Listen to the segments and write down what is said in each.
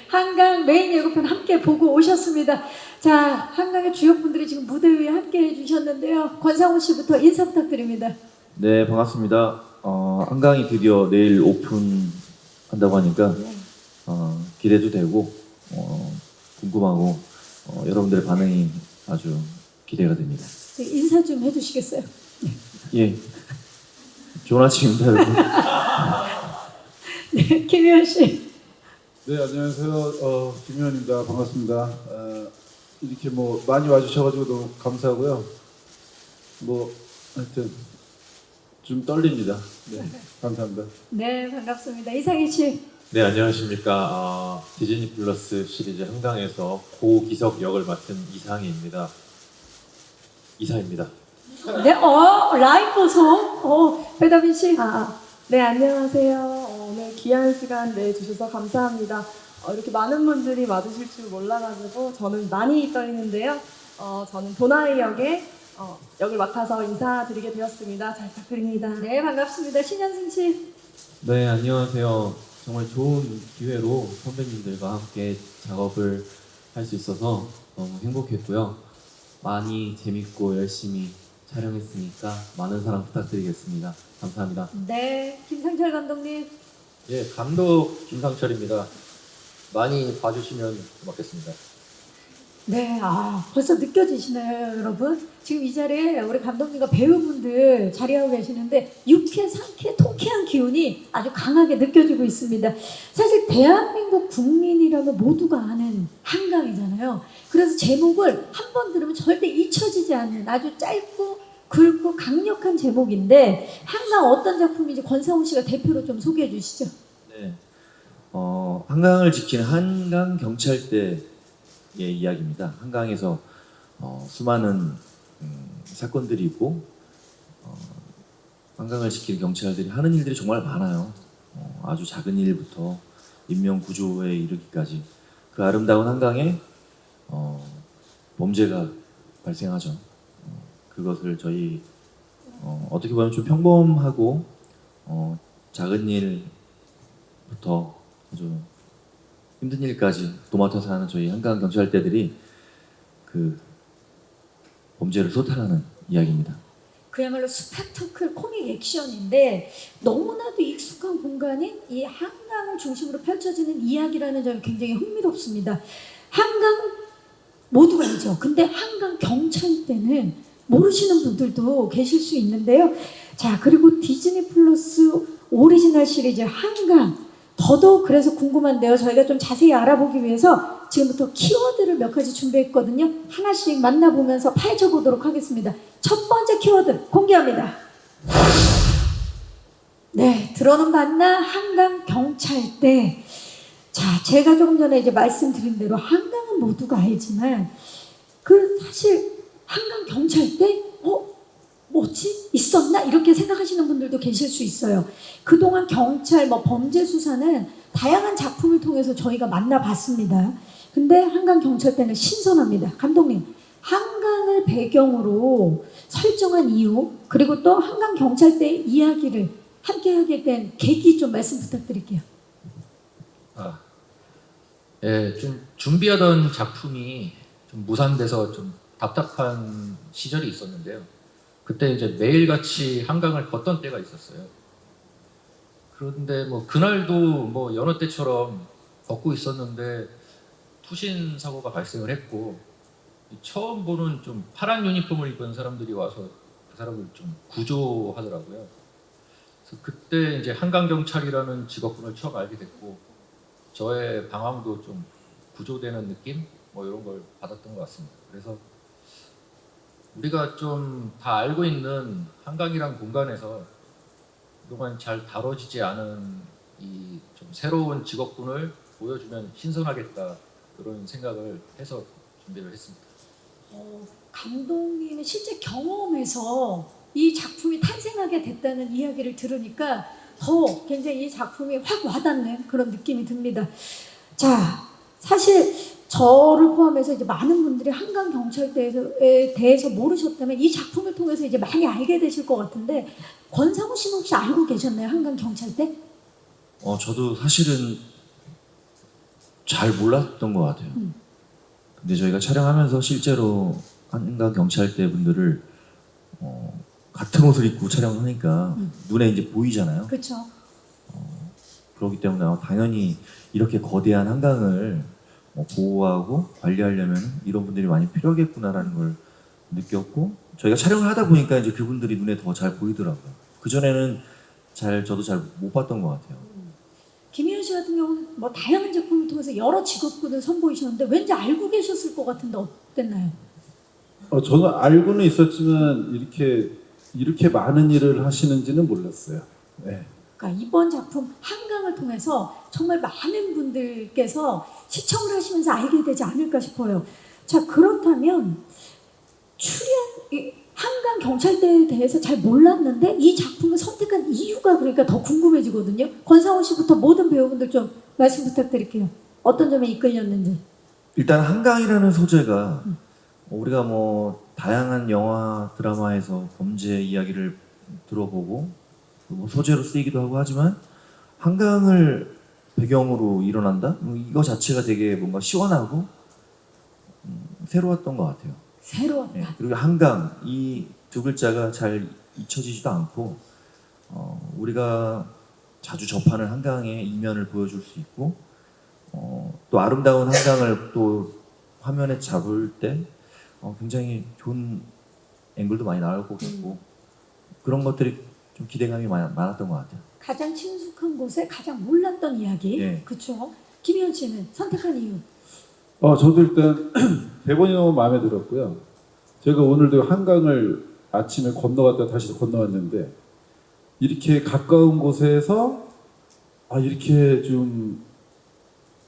한강 메인 예고편 함께 보고 오셨습니다. 자, 한강의 주역분들이 지금 무대 위에 함께 해주셨는데요. 권상우 씨부터 인사 부탁드립니다. 네, 반갑습니다. 한강이 드디어 내일 오픈한다고 하니까 기대도 되고 궁금하고 여러분들의 반응이 아주 기대가 됩니다. 인사 좀 해주시겠어요? 예, 좋은 아침입니다, 여러분. 네, 김희원 씨. 네, 안녕하세요. 김현입니다. 반갑습니다. 이렇게 뭐 많이 와주셔가지고 너무 감사하고요. 뭐 하여튼 좀 떨립니다. 네, 감사합니다. 네, 반갑습니다. 이상희 씨. 네, 안녕하십니까. 디즈니 플러스 시리즈 한강에서 고기석 역을 맡은 이상희입니다. 이상입니다. 네, 라이브 보소. 배다빈 씨. 네, 안녕하세요. 오늘 귀한 시간 내주셔서 감사합니다. 이렇게 많은 분들이 와주실 줄 몰라가지고 저는 많이 떨리는데요. 저는 도나이 역을 맡아서 인사드리게 되었습니다. 잘 부탁드립니다. 네, 반갑습니다. 신현승 씨. 네, 안녕하세요. 정말 좋은 기회로 선배님들과 함께 작업을 할 수 있어서 너무 행복했고요. 많이 재밌고 열심히 촬영했으니까 많은 사랑 부탁드리겠습니다. 감사합니다. 네, 김상철 감독님. 예, 감독 김상철입니다. 많이 봐주시면 고맙겠습니다. 네, 벌써 느껴지시나요, 여러분? 지금 이 자리에 우리 감독님과 배우분들 자리하고 계시는데 유쾌, 상쾌, 통쾌한 기운이 아주 강하게 느껴지고 있습니다. 사실 대한민국 국민이라면 모두가 아는 한강이잖아요. 그래서 제목을 한 번 들으면 절대 잊혀지지 않는 아주 짧고 굵고 강력한 제목인데 한강 어떤 작품인지 권상우 씨가 대표로 좀 소개해 주시죠. 네, 한강을 지키는 한강 경찰대의 이야기입니다. 한강에서 수많은 사건들이 있고 한강을 지키는 경찰들이 하는 일들이 정말 많아요. 아주 작은 일부터 인명 구조에 이르기까지 그 아름다운 한강에 범죄가 발생하죠. 그것을 저희 어떻게 보면 좀 평범하고 작은 일부터 아주 힘든 일까지 도맡아서 하는 저희 한강 경찰대들이 그 범죄를 소탈하는 이야기입니다. 그야말로 스펙터클 코믹 액션인데 너무나도 익숙한 공간인 이 한강을 중심으로 펼쳐지는 이야기라는 점이 굉장히 흥미롭습니다. 한강 모두가 알죠. 근데 한강 경찰대는 모르시는 분들도 계실 수 있는데요. 자, 그리고 디즈니 플러스 오리지널 시리즈 한강 더더욱 그래서 궁금한데요. 저희가 좀 자세히 알아보기 위해서 지금부터 키워드를 몇 가지 준비했거든요. 하나씩 만나보면서 파헤쳐 보도록 하겠습니다. 첫 번째 키워드 공개합니다. 네, 들어는 봤나? 한강 경찰대. 자, 제가 조금 전에 이제 말씀드린 대로 한강은 모두가 알지만 사실 한강 경찰대? 뭐지? 있었나? 이렇게 생각하시는 분들도 계실 수 있어요. 그동안 경찰, 범죄 수사는 다양한 작품을 통해서 저희가 만나봤습니다. 근데 한강 경찰대는 신선합니다. 감독님, 한강을 배경으로 설정한 이유, 그리고 또 한강 경찰대 이야기를 함께 하게 된 계기 좀 말씀 부탁드릴게요. 예, 좀 준비하던 작품이 좀 무산돼서 좀 답답한 시절이 있었는데요. 그때 이제 매일같이 한강을 걷던 때가 있었어요. 그런데 그날도 여느 때처럼 걷고 있었는데 투신 사고가 발생을 했고 처음 보는 좀 파란 유니폼을 입은 사람들이 와서 그 사람을 좀 구조하더라고요. 그래서 그때 이제 한강 경찰이라는 직업군을 처음 알게 됐고 저의 방황도 좀 구조되는 느낌 이런 걸 받았던 것 같습니다. 그래서 우리가 좀 다 알고 있는 한강이란 공간에서 그동안 잘 다뤄지지 않은 이 좀 새로운 직업군을 보여주면 신선하겠다 그런 생각을 해서 준비를 했습니다. 감독님의 실제 경험에서 이 작품이 탄생하게 됐다는 이야기를 들으니까 더 굉장히 이 작품이 확 와닿는 그런 느낌이 듭니다. 자, 사실 저를 포함해서 이제 많은 분들이 한강 경찰대에 대해서 모르셨다면 이 작품을 통해서 이제 많이 알게 되실 것 같은데 권상우 씨는 혹시 알고 계셨나요? 한강 경찰대? 저도 사실은 잘 몰랐던 것 같아요. 근데 저희가 촬영하면서 실제로 한강 경찰대 분들을 같은 옷을 입고 촬영하니까 눈에 이제 보이잖아요. 그렇죠. 그렇기 때문에 당연히 이렇게 거대한 한강을 보호하고 관리하려면 이런 분들이 많이 필요하겠구나라는 걸 느꼈고, 저희가 촬영을 하다 보니까 이제 그분들이 눈에 더 잘 보이더라고요. 그 전에는 저도 잘 못 봤던 것 같아요. 김희연 씨 같은 경우는 뭐 다양한 작품을 통해서 여러 직업군을 선보이셨는데 왠지 알고 계셨을 것 같은데 어땠나요? 저는 알고는 있었지만 이렇게 많은 일을 하시는지는 몰랐어요. 네. 그러니까 이번 작품 한강을 통해서 정말 많은 분들께서 시청을 하시면서 알게 되지 않을까 싶어요. 자, 그렇다면 한강 경찰대에 대해서 잘 몰랐는데 이 작품을 선택한 이유가 그러니까 더 궁금해지거든요. 권상우 씨부터 모든 배우분들 좀 말씀 부탁드릴게요. 어떤 점에 이끌렸는지. 일단 한강이라는 소재가 우리가 뭐 다양한 영화 드라마에서 범죄 이야기를 들어보고 뭐 소재로 쓰이기도 하고 하지만 한강을 배경으로 일어난다? 이거 자체가 되게 뭔가 시원하고 새로웠던 것 같아요. 새로웠다. 네, 그리고 한강 이 두 글자가 잘 잊혀지지도 않고 우리가 자주 접하는 한강의 이면을 보여줄 수 있고 또 아름다운 한강을 또 화면에 잡을 때 굉장히 좋은 앵글도 많이 나올 것 같고 그런 것들이 좀 기대감이 많았던 것 같아요. 가장 친숙한 곳에 가장 몰랐던 이야기. 네. 그렇죠. 김희연 씨는 선택한 이유. 저도 일단 대본이 너무 마음에 들었고요. 제가 오늘도 한강을 아침에 건너갔다 다시 건너왔는데 이렇게 가까운 곳에서 이렇게 좀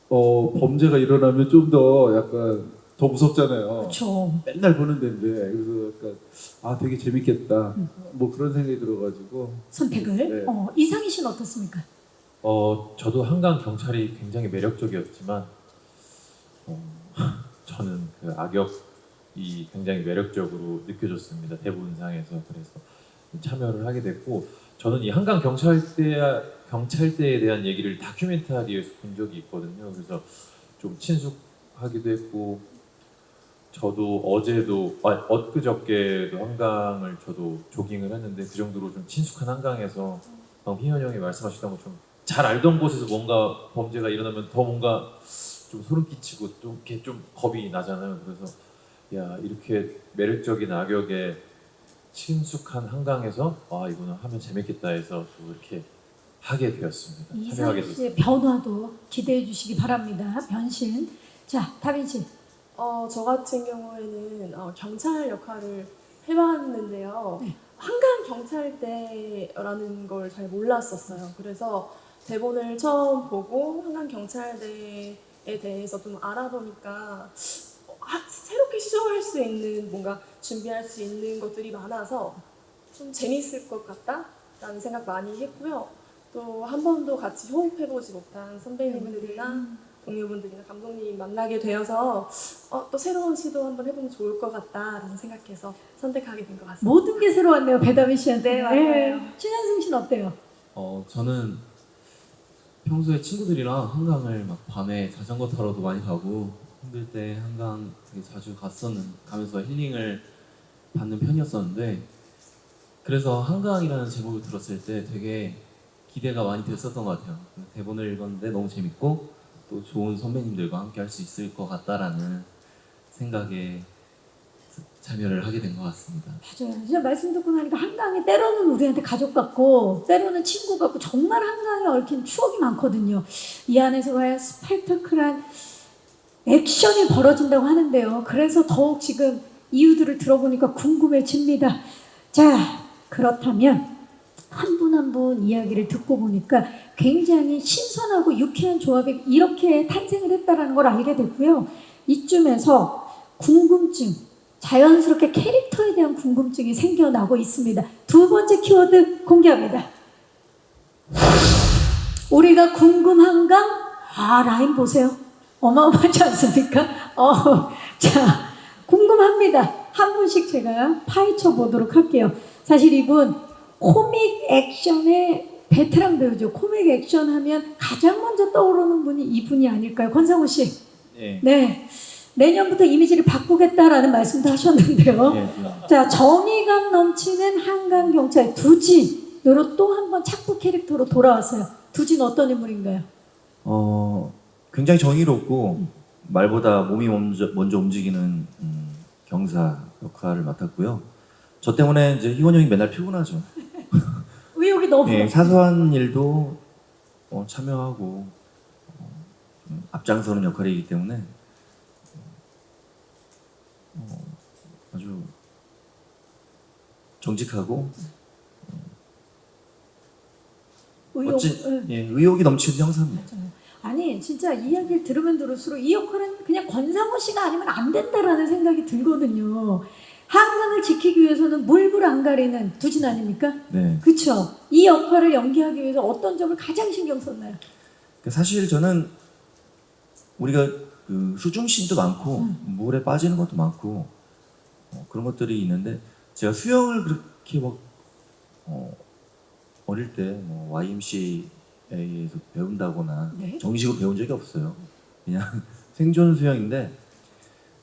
범죄가 일어나면 좀 더 약간 더 무섭잖아요. 그렇죠. 맨날 보는 데인데 그래서 약간 되게 재밌겠다. 뭐 그런 생각이 들어가지고 선택을. 네. 이상희 씨는 어떻습니까? 저도 한강 경찰이 굉장히 매력적이었지만 저는 그 악역이 굉장히 매력적으로 느껴졌습니다. 대본상에서. 그래서 참여를 하게 됐고, 저는 이 한강 경찰대에 대한 얘기를 다큐멘터리에서 본 적이 있거든요. 그래서 좀 친숙하기도 했고, 저도 엊그저께도 한강을 저도 조깅을 했는데 그 정도로 좀 친숙한 한강에서 방금 희현 형이 말씀하셨던 것처럼 잘 알던 곳에서 뭔가 범죄가 일어나면 더 뭔가 좀 소름 끼치고 좀 이렇게 좀 겁이 나잖아요. 그래서 이렇게 매력적인 악역에 친숙한 한강에서 이거는 하면 재밌겠다 해서 또 이렇게 하게 되었습니다. 참여하게 이상희 씨의 됐습니다. 변화도 기대해 주시기 바랍니다. 변신. 자, 다빈 씨. 저 같은 경우에는 경찰 역할을 해봤는데요. 네. 한강 경찰대라는 걸 잘 몰랐었어요. 그래서 대본을 처음 보고 한강 경찰대에 대해서 좀 알아보니까 새롭게 시도할 수 있는 뭔가 준비할 수 있는 것들이 많아서 좀 재밌을 것 같다라는 생각 많이 했고요. 또 한 번도 같이 호흡해보지 못한 선배님들이나 동료분들이나 감독님 만나게 되어서 또 새로운 시도 한번 해보면 좋을 것 같다라는 생각해서 선택하게 된 것 같습니다. 모든 게 새로웠네요. 배다빈 씨한테. 네, 맞아요. 신현승 씨는 어때요? 저는 평소에 친구들이랑 한강을 막 밤에 자전거 타러도 많이 가고 힘들 때 한강 되게 자주 가면서 힐링을 받는 편이었었는데, 그래서 한강이라는 제목을 들었을 때 되게 기대가 많이 됐었던 것 같아요. 대본을 읽었는데 너무 재밌고 또 좋은 선배님들과 함께 할 수 있을 것 같다라는 생각에 참여를 하게 된 것 같습니다. 맞아요. 진짜 말씀 듣고 나니까 한강이 때로는 우리한테 가족 같고 때로는 친구 같고 정말 한강에 얽힌 추억이 많거든요. 이 안에서 과연 스펙타클한 액션이 벌어진다고 하는데요. 그래서 더욱 지금 이유들을 들어보니까 궁금해집니다. 자, 그렇다면 한 분 한 분 이야기를 듣고 보니까 굉장히 신선하고 유쾌한 조합이 이렇게 탄생을 했다는 걸 알게 됐고요. 이쯤에서 궁금증, 자연스럽게 캐릭터에 대한 궁금증이 생겨나고 있습니다. 두 번째 키워드 공개합니다. 우리가 궁금한가? 라인 보세요. 어마어마하지 않습니까? 자, 궁금합니다. 한 분씩 제가 파헤쳐 보도록 할게요. 사실 이분 코믹 액션의 베테랑 배우죠. 코믹 액션 하면 가장 먼저 떠오르는 분이 이분이 아닐까요? 권상우 씨. 예. 네. 내년부터 이미지를 바꾸겠다라는 말씀도 하셨는데요. 예, 자, 정의감 넘치는 한강 경찰 두진으로 또 한 번 착부 캐릭터로 돌아왔어요. 두진 어떤 인물인가요? 굉장히 정의롭고 말보다 몸이 먼저 움직이는 경사 역할을 맡았고요. 저 때문에 이제 희원 형이 맨날 피곤하죠. 의욕이 너무 예, 사소한 일도 참여하고 앞장서는 역할이기 때문에 아주 정직하고 의욕. 멋진 의욕이 넘치는 형사입니다. 아니 진짜 이야기를 들으면 들을수록 이 역할은 그냥 권상우 씨가 아니면 안 된다라는 생각이 들거든요. 한강을 지키기 위해서는 물불 안 가리는 두진 아닙니까? 네. 그렇죠. 이 역할을 연기하기 위해서 어떤 점을 가장 신경 썼나요? 사실 저는 우리가 그 수중씬도 많고 물에 빠지는 것도 많고 그런 것들이 있는데 제가 수영을 그렇게 막 어릴 때 뭐 YMCA에서 배운다거나 네. 정식으로 배운 적이 없어요. 그냥 생존 수영인데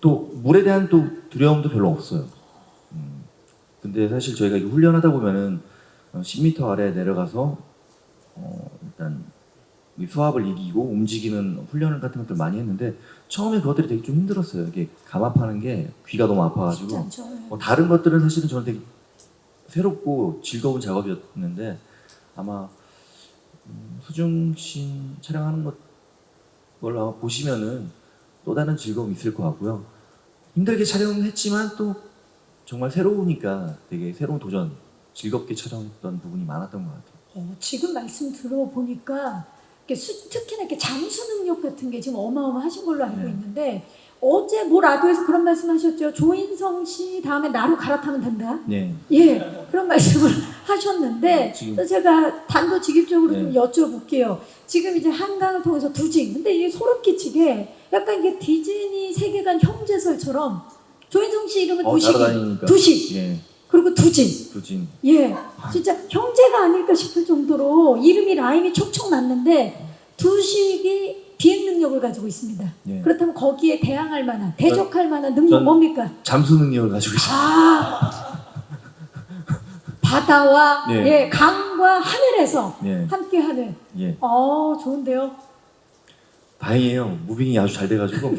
또 물에 대한 또 두려움도 별로 없어요. 근데 사실 저희가 이거 훈련하다 보면은 10m 아래에 내려가서 일단 이 수압을 이기고 움직이는 훈련 같은 것들 많이 했는데 처음에 그것들이 되게 좀 힘들었어요. 이게 감압하는 게 귀가 너무 아파가지고 쉽지 않죠. 다른 것들은 사실은 저는 되게 새롭고 즐거운 작업이었는데 아마 수중씬 촬영하는 걸 아마 보시면은 또 다른 즐거움이 있을 것 같고요. 힘들게 촬영했지만 또 정말 새로우니까 되게 새로운 도전, 즐겁게 촬영했던 부분이 많았던 것 같아요. 지금 말씀 들어보니까 특히나 이렇게 잠수 능력 같은 게 지금 어마어마하신 걸로 알고 네. 있는데 어제 뭐 라디오에서 그런 말씀하셨죠. 조인성 씨 다음에 나로 갈아타면 된다. 네. 예, 그런 말씀을 하셨는데 지금- 그래서 제가 단도직입적으로 네. 좀 여쭤볼게요. 지금 이제 한강을 통해서 두진, 근데 이게 소름 끼치게 약간 이게 디즈니 세계관 형제설처럼 조인성 씨 이름은 두식이, 날아다니니까. 두식, 예, 그리고 두진. 두진. 예, 진짜 형제가 아닐까 싶을 정도로 이름이 라임이 촉촉 맞는데 두식이 비행 능력을 가지고 있습니다. 예. 그렇다면 거기에 대항할 만한, 대적할 만한 능력 전- 뭡니까? 잠수 능력을 가지고 있어요. 바다와 예. 예, 강과 하늘에서 예, 함께하는. 예. 좋은데요. 다행이에요. 무빙이 아주 잘 돼가지고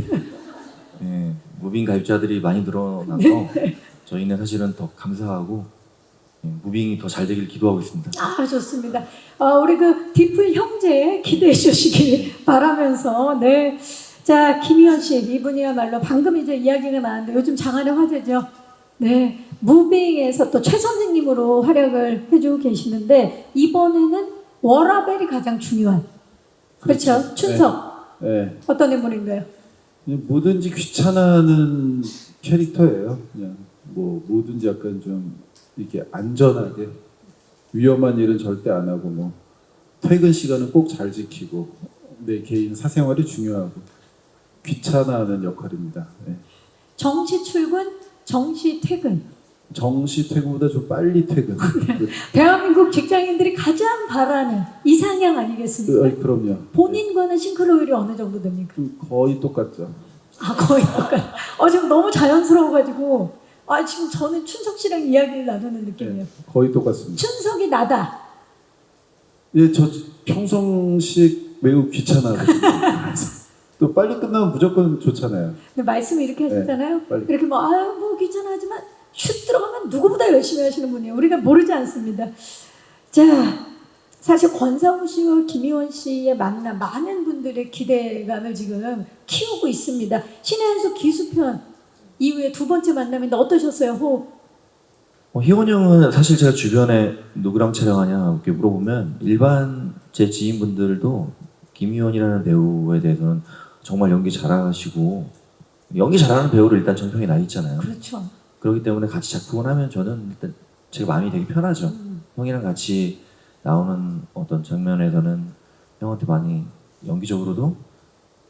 예, 무빙 가입자들이 많이 늘어나서 저희는 사실은 더 감사하고 무빙이 더 잘 되길 기도하고 있습니다. 좋습니다. 우리 그 디플 형제 기대해 주시길 바라면서 네. 자, 김희원 씨 이분이야말로 방금 이제 이야기가 나왔는데 요즘 장안의 화제죠. 네, 무빙에서 또 최 선생님으로 활약을 해주고 계시는데 이번에는 워라벨이 가장 중요한. 그렇죠. 춘석 네. 어떤 인물인가요? 그냥 뭐든지 귀찮아하는 캐릭터예요. 그냥 뭐 뭐든지 약간 좀 이렇게 안전하게 위험한 일은 절대 안 하고 뭐 퇴근 시간은 꼭 잘 지키고 내 개인 사생활이 중요하고 귀찮아하는 역할입니다. 네. 정시 출근, 정시 퇴근. 정시 퇴근보다 좀 빨리 퇴근. 대한민국 직장인들이 가장 바라는 이상향 아니겠습니까? 그럼요. 본인과는 싱크로율이 어느 정도 됩니까? 거의 똑같죠. 거의 똑같아요. 지금 너무 자연스러워가지고 지금 저는 춘석 씨랑 이야기를 나누는 느낌이에요. 거의 똑같습니다. 춘석이 나다. 예, 저 평상시 매우 귀찮아하거든요. 또 빨리 끝나면 무조건 좋잖아요. 근데 말씀을 이렇게 하셨잖아요. 빨리. 이렇게 뭐 귀찮아하지만 슛 들어가면 누구보다 열심히 하시는 분이에요. 우리가 모르지 않습니다. 자, 사실 권상우 씨와 김희원 씨의 만남 많은 분들의 기대감을 지금 키우고 있습니다. 신의 한수 기수편 이후에 두 번째 만남인데 어떠셨어요? 호흡? 희원 형은 사실 제가 주변에 누구랑 촬영하냐 이렇게 물어보면 일반 제 지인분들도 김희원이라는 배우에 대해서는 정말 연기 잘하시고 연기 잘하는 배우를 일단 정평에 나 있잖아요. 그렇죠. 그렇기 때문에 같이 작품을 하면 저는 일단 제가 마음이 되게 편하죠. 형이랑 같이 나오는 어떤 장면에서는 형한테 많이 연기적으로도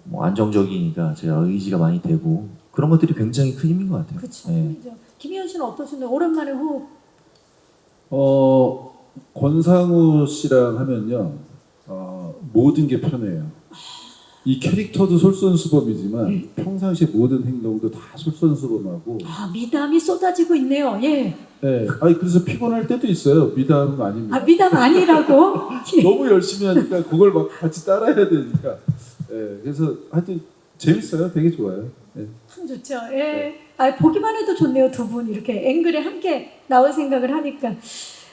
뭐 안정적이니까 제가 의지가 많이 되고 그런 것들이 굉장히 큰 힘인 것 같아요. 그렇죠. 예. 김희원 씨는 어떠셨나요? 오랜만에 호흡. 권상우 씨랑 하면요, 모든 게 편해요. 이 캐릭터도 솔선수범이지만 평상시 모든 행동도 다 솔선수범하고. 미담이 쏟아지고 있네요. 예. 네, 아니 그래서 피곤할 때도 있어요. 미담은 아닙니다. 미담 아니라고? 너무 열심히 하니까 그걸 막 같이 따라해야 되니까. 네, 그래서 하여튼 재밌어요. 되게 좋아요. 네. 참 좋죠. 예. 보기만 해도 좋네요. 두 분 이렇게 앵글에 함께 나올 생각을 하니까.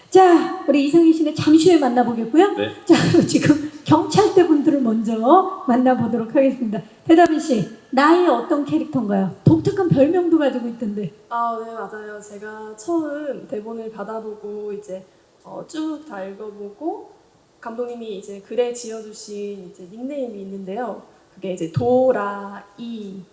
자, 우리 이상희 씨는 잠시 후에 만나보겠고요. 네. 자, 지금 경찰대 분들을 먼저 만나보도록 하겠습니다. 대다빈 씨, 나의 어떤 캐릭터인가요? 독특한 별명도 가지고 있던데. 네, 맞아요. 제가 처음 대본을 받아보고 이제 쭉 다 읽어보고 감독님이 이제 글에 지어주신 이제 닉네임이 있는데요. 그게 이제 도라이예요.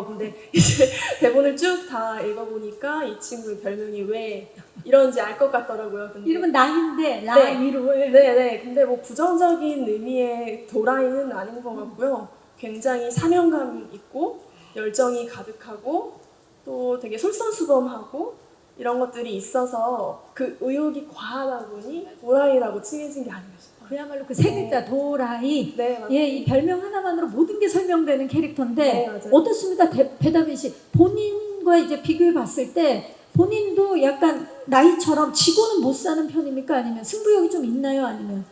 근데 이제 대본을 쭉 다 읽어보니까 이 친구의 별명이 왜 이런지 알 것 같더라고요. 근데 이름은 나인데 라이로. 네. 근데 뭐 부정적인 의미의 도라이는 아닌 것 같고요. 굉장히 사명감이 있고 열정이 가득하고 또 되게 솔선수범하고 이런 것들이 있어서 그 의욕이 과하다 보니 도라이라고 칭해진 게 아닌가 싶어요. 그야말로 그 세 글자 도라이. 네, 맞아요. 예, 이 별명 하나만으로 모든 게 설명되는 캐릭터인데 네, 맞아요. 어떻습니까, 배다빈 씨? 본인과 이제 비교해 봤을 때 본인도 약간 나이처럼 지고는 못 사는 편입니까? 아니면 승부욕이 좀 있나요? 아니면?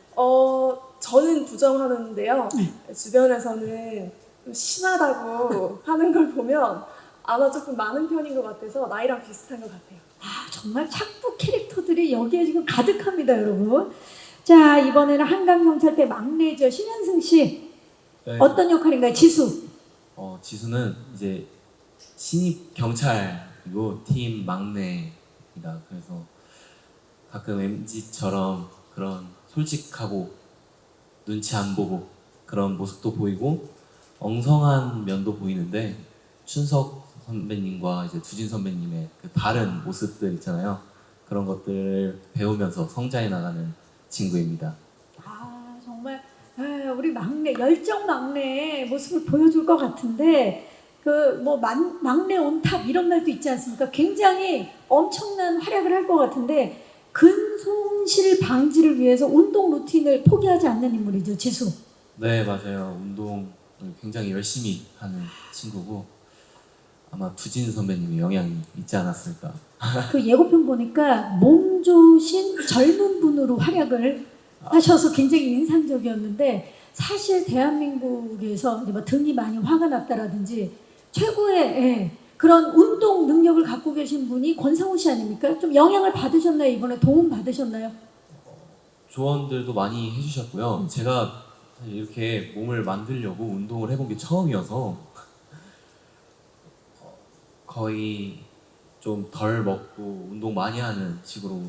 저는 부정하는데요. 주변에서는 좀 심하다고 하는 걸 보면 아마 조금 많은 편인 것 같아서 나이랑 비슷한 것 같아요. 정말 착부 캐릭터들이 여기에 지금 가득합니다, 여러분. 자, 이번에는 한강경찰대 막내죠. 신현승 씨. 네. 어떤 역할인가요? 지수. 지수는 이제 신입 경찰이고 팀 막내입니다. 그래서 가끔 MZ처럼 그런 솔직하고 눈치 안 보고 그런 모습도 보이고 엉성한 면도 보이는데 춘석 선배님과 이제 두진 선배님의 그 다른 모습들 있잖아요. 그런 것들을 배우면서 성장해 나가는 친구입니다. 정말 우리 막내 열정 막내의 모습을 보여줄 것 같은데 그 뭐 막내 온탑 이런 말도 있지 않습니까? 굉장히 엄청난 활약을 할 것 같은데 근손실 방지를 위해서 운동 루틴을 포기하지 않는 인물이죠, 지수. 네, 맞아요. 운동을 굉장히 열심히 하는 친구고 아마 두진 선배님의 영향이 있지 않았을까. 그 예고편 보니까 몸 좋으신 젊은 분으로 활약을 하셔서 굉장히 인상적이었는데 사실 대한민국에서 이제 뭐 등이 많이 화가 났다라든지 최고의 그런 운동 능력을 갖고 계신 분이 권상우 씨 아닙니까? 좀 영향을 받으셨나요? 이번에 도움 받으셨나요? 조언들도 많이 해주셨고요. 제가 사실 이렇게 몸을 만들려고 운동을 해본 게 처음이어서 거의 좀 덜 먹고 운동 많이 하는 식으로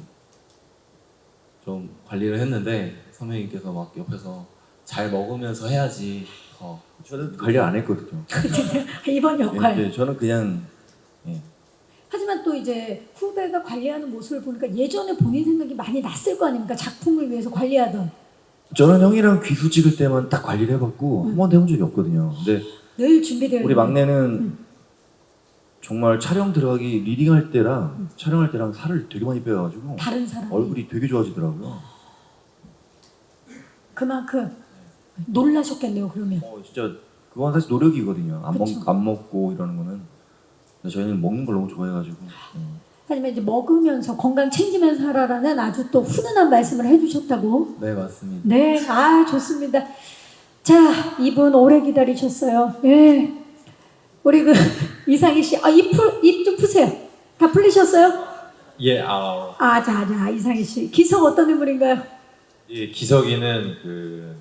좀 관리를 했는데 선배님께서 막 옆에서 잘 먹으면서 해야지 더. 저는 관리 안 했거든요. 이번 역할. 네, 저는 그냥 하지만 또 이제 후배가 관리하는 모습을 보니까 예전에 본인 생각이 많이 났을 거 아닙니까? 작품을 위해서 관리하던. 저는 형이랑 귀수 찍을 때만 딱 관리를 해봤고 한 번도 해본 적이 없거든요. 근데 늘 준비되어 우리 있는. 막내는 정말 촬영 들어가기 리딩할 때랑 촬영할 때랑 살을 되게 많이 빼가지고 다른 사람. 얼굴이 되게 좋아지더라고요. 그만큼 놀라셨겠네요, 그러면. 진짜 그건 사실 노력이거든요. 그쵸. 안 먹고 이러는 거는. 근데 저희는 먹는 걸 너무 좋아해가지고. 하지만 이제 먹으면서 건강 챙기면서 하라라는 아주 또 훈훈한 말씀을 해주셨다고. 네, 맞습니다. 네, 좋습니다. 자, 이분 오래 기다리셨어요. 예. 우리 그 이상희 씨, 입 좀 푸세요. 다 풀리셨어요? 예, 자, 이상희 씨. 기성 어떤 인물인가요? 예, 기석이는 그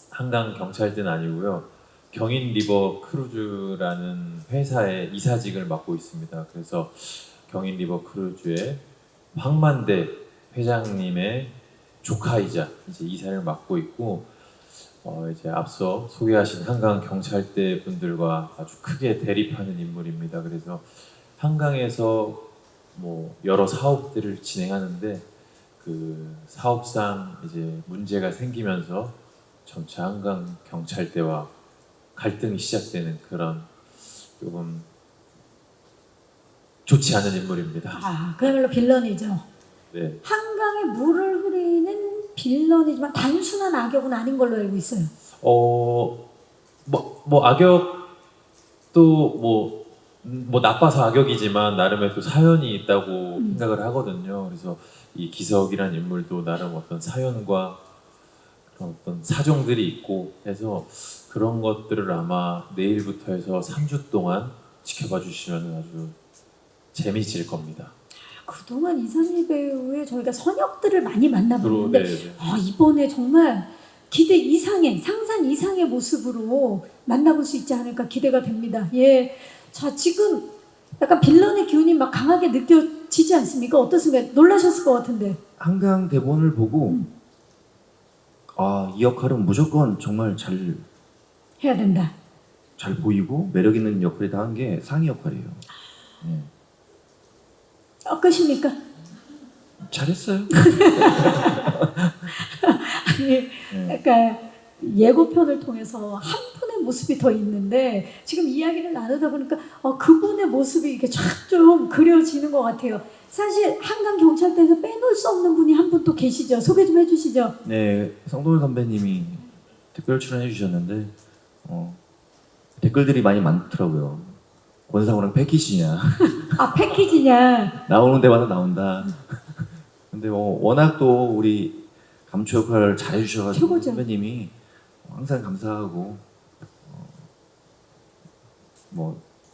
한강 경찰대는 아니고요. 경인 리버 크루즈라는 회사의 이사직을 맡고 있습니다. 그래서 경인 리버 크루즈의 황만대 회장님의 조카이자 이제 이사를 맡고 있고 이제 앞서 소개하신 한강 경찰대 분들과 아주 크게 대립하는 인물입니다. 그래서 한강에서 뭐 여러 사업들을 진행하는데 그 사업상 이제 문제가 생기면서 점차 한강 경찰대와 갈등이 시작되는 그런 조금 좋지 않은 인물입니다. 그야말로 빌런이죠. 네. 한강에 물을 빌런이지만 단순한 악역은 아닌 걸로 알고 있어요. 뭐 악역도 뭐 나빠서 악역이지만 나름의 또 사연이 있다고 생각을 하거든요. 그래서 이 기석이란 인물도 나름 어떤 사연과 그런 어떤 사정들이 있고 해서 그런 것들을 아마 내일부터 해서 3주 동안 지켜봐 주시면 아주 재미질 겁니다. 그동안 이상희 배우의 저희가 선역들을 많이 네, 만나봤는데 네. 이번에 정말 기대 이상의 상상 이상의 모습으로 만나볼 수 있지 않을까 기대가 됩니다. 예, 자 지금 약간 빌런의 기운이 막 강하게 느껴지지 않습니까? 어떻습니까? 놀라셨을 것 같은데. 한강 대본을 보고 이 역할은 무조건 정말 잘 해야 된다. 보이고 매력 있는 역할이다 한 게 상희 역할이에요. 네. 어떠십니까? 잘했어요. 아니, 네. 약간 예고편을 통해서 한 분의 모습이 더 있는데 지금 이야기를 나누다 보니까 그분의 모습이 이렇게 쫙 좀 그려지는 것 같아요. 사실 한강 경찰대에서 빼놓을 수 없는 분이 한 분 또 계시죠. 소개 좀 해주시죠. 네, 성동일 선배님이 특별 출연해 주셨는데 댓글들이 많이 많더라고요. 권상우랑 패키지냐 패키지냐. 나오는 데마다 나온다. 근데 워낙 또 우리 감초 역할을 잘해주셔가지고 최고죠. 선배님이 항상 감사하고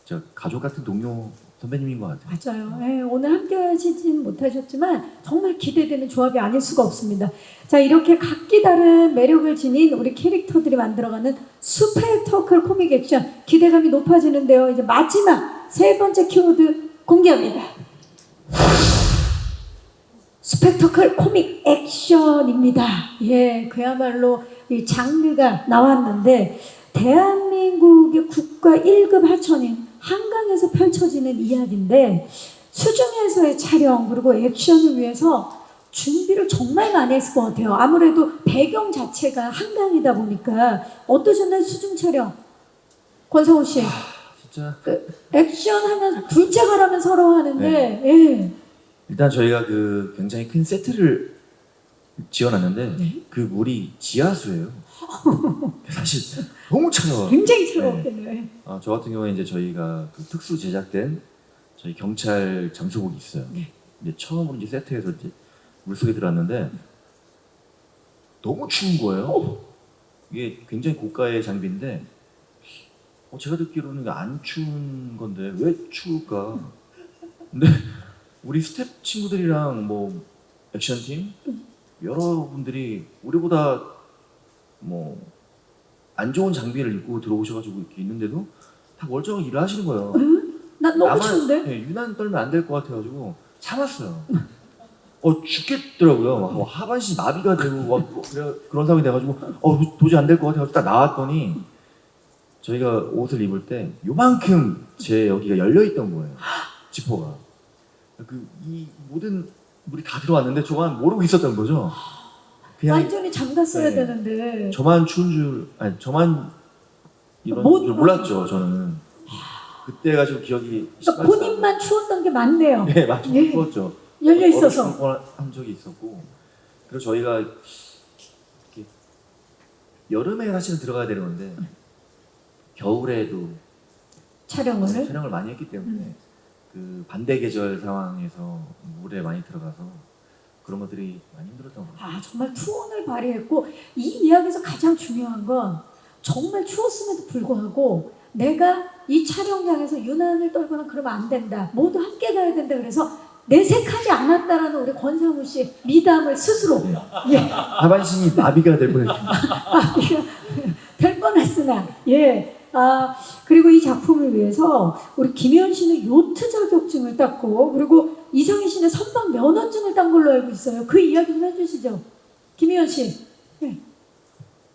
저 가족 같은 동료 선배님인 것 같아요. 맞아요. 예, 오늘 함께 하시진 못하셨지만 정말 기대되는 조합이 아닐 수가 없습니다. 자, 이렇게 각기 다른 매력을 지닌 우리 캐릭터들이 만들어가는 스펙터클 코믹 액션 기대감이 높아지는데요. 이제 마지막 세 번째 키워드 공개합니다. 스펙터클 코믹 액션입니다. 예, 그야말로 이 장르가 나왔는데 대한민국의 국가 1급 하천인 한강에서 펼쳐지는 이야기인데 수중에서의 촬영 그리고 액션을 위해서 준비를 정말 많이 했을 것 같아요. 아무래도 배경 자체가 한강이다 보니까 어떠셨나요? 수중 촬영. 권성우 씨. 진짜 액션 하면 둘째가라면 서로 하는데 네. 예. 일단 저희가 그 굉장히 큰 세트를 지어놨는데 네. 그 물이 지하수예요. 사실 너무 차가워요. 굉장히 즐겁겠네요. 저 같은 경우에 이제 저희가 그 특수 제작된 저희 경찰 잠수복이 있어요. 네. 근데 처음으로 이제 세트에서 이제 물속에 들어왔는데 너무 추운 거예요. 이게 굉장히 고가의 장비인데 제가 듣기로는 안 추운 건데 왜 추울까? 근데 우리 스텝 친구들이랑 뭐 액션팀 여러분들이 우리보다 안 좋은 장비를 입고 들어오셔가지고 이렇게 있는데도 다 멀쩡하게 일을 하시는 거예요. 난 너무 추운데? 네, 유난 떨면 안 될 것 같아가지고 참았어요. 죽겠더라고요. 막 하반신 마비가 되고 그런 상황이 돼가지고 도저히 안 될 것 같아가지고 딱 나왔더니 저희가 옷을 입을 때 요만큼 제 여기가 열려 있던 거예요. 지퍼가. 이 모든 물이 다 들어왔는데 저만 모르고 있었던 거죠. 그냥 완전히 잠갔어야 네. 되는데 저만 추운 줄, 아니 저만 이런 줄 몰랐죠. 저는 그때가 좀 기억이 그러니까 본인만 추웠던 게 맞네요. 네, 맞죠. 예. 추웠죠. 열려 있어서. 한 적이 있었고, 그래서 저희가 이렇게 여름에 사실은 들어가야 되는데 겨울에도 촬영을 많이 했기 때문에 그 반대 계절 상황에서 물에 많이 들어가서 그런 것들이 많이 힘들었던 것 같아요. 정말 투혼을 발휘했고 이 이야기에서 가장 중요한 건 정말 추웠음에도 불구하고 내가 이 촬영장에서 유난을 떨거나 그러면 안 된다. 모두 함께 가야 된다. 그래서 내색하지 않았다라는 우리 권상우 씨의 미담을 스스로 하반신이 마비가 될 뻔했습니다. 될 뻔했으나 그리고 이 작품을 위해서 우리 김현 씨는 요트 자격증을 땄고 그리고 이상희 씨는 선박 면허증을 딴 걸로 알고 있어요. 그 이야기 좀 해주시죠. 김현 씨. 네.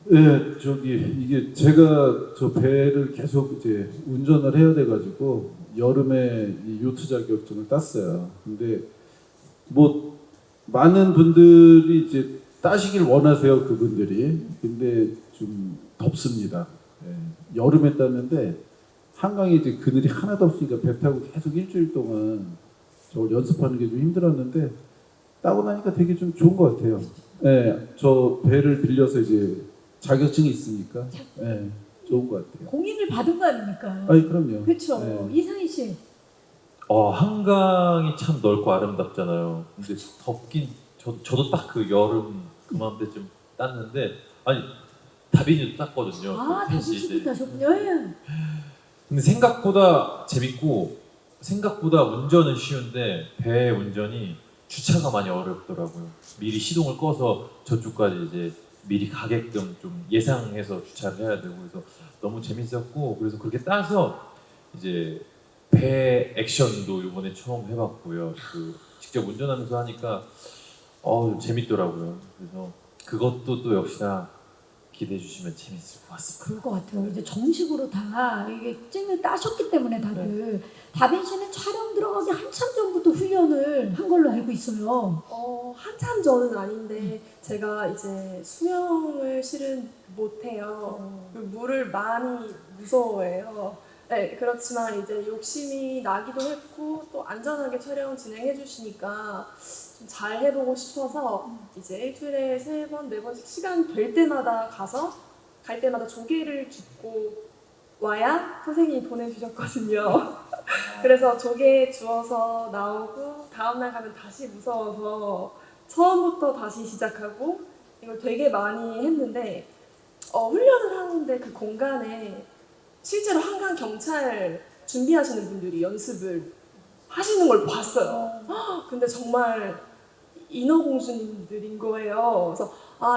네, 이게 제가 저 배를 계속 이제 운전을 해야 돼가지고 여름에 이 요트 자격증을 땄어요. 근데 뭐 많은 분들이 이제 따시길 원하세요, 그분들이. 근데 좀 덥습니다. 여름에 땄는데 한강에 이제 그늘이 하나도 없으니까 배 타고 계속 일주일 동안 저걸 연습하는 게 좀 힘들었는데 따고 나니까 되게 좀 좋은 것 같아요. 네, 저 배를 빌려서 이제 자격증이 있으니까 네, 좋은 것 같아요. 공인을 받은 거 아닙니까? 아니 그럼요. 그렇죠. 네. 이상희 씨. 한강이 참 넓고 아름답잖아요. 근데 덥긴 저도 딱 그 여름 그맘때쯤 땄는데 아니 다빈이도 땄거든요. 아, 그 펜시 다빈 이제. 씨도 하셨군요. 예. 근데 생각보다 재밌고 생각보다 운전은 쉬운데 배 운전이 주차가 많이 어렵더라고요. 미리 시동을 꺼서 저쪽까지 이제 미리 가게끔 좀 예상해서 주차를 해야 되고 그래서 너무 재밌었고 그래서 그렇게 따서 이제 배 액션도 이번에 처음 해봤고요. 그 직접 운전하면서 하니까 재밌더라고요. 그래서 그것도 또 역시나 기대해 주시면 재밌을 것 같습니다. 그럴 것 같아요. 이제 정식으로 다 이게 증을 따셨기 때문에 다들 다빈 씨는 촬영 들어가기 한참 전부터 훈련을 한 걸로 알고 있어요. 한참 전은 아닌데 제가 이제 수영을 실은 못해요. 그 물을 많이 무서워해요. 네, 그렇지만 이제 욕심이 나기도 했고 또 안전하게 촬영 진행해 주시니까 좀 잘 해보고 싶어서 이제 일주일에 3번, 4번씩 시간 될 때마다 가서 갈 때마다 조개를 줍고 와야 선생님이 보내주셨거든요. 그래서 조개 주워서 나오고 다음날 가면 다시 무서워서 처음부터 다시 시작하고 이걸 되게 많이 했는데 훈련을 하는데 그 공간에 실제로 한강 경찰 준비하시는 분들이 연습을 하시는 걸 봤어요. 근데 정말 인어공주님들인 거예요. 그래서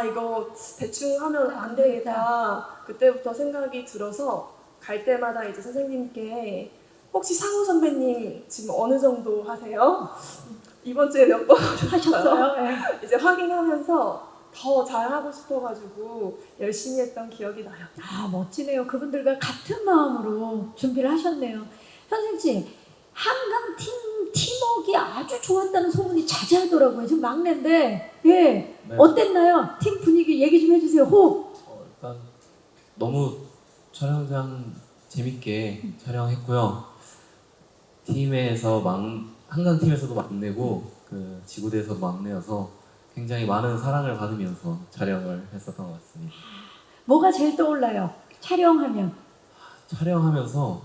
이거 대충 하면 안 되겠다. 그때부터 생각이 들어서 갈 때마다 이제 선생님께 혹시 상우 선배님 지금 어느 정도 하세요? 이번 주에 몇 번 하셨어요? 예. 이제 확인하면서 더 잘하고 싶어가지고 열심히 했던 기억이 나요. 아, 멋지네요. 그분들과 같은 마음으로 준비를 하셨네요. 현승 씨, 한강 팀워크가 아주 좋았다는 소문이 자자하더라고요. 지금 막내인데, 예, 네. 어땠나요? 팀 분위기 얘기 좀 해주세요. 호흡. 일단 너무 촬영장 재밌게 촬영했고요. 한강 팀에서도 막내고 그 지구대에서도 막내여서 굉장히 많은 사랑을 받으면서 촬영을 했었던 것 같습니다. 뭐가 제일 떠올라요? 촬영하면. 촬영하면서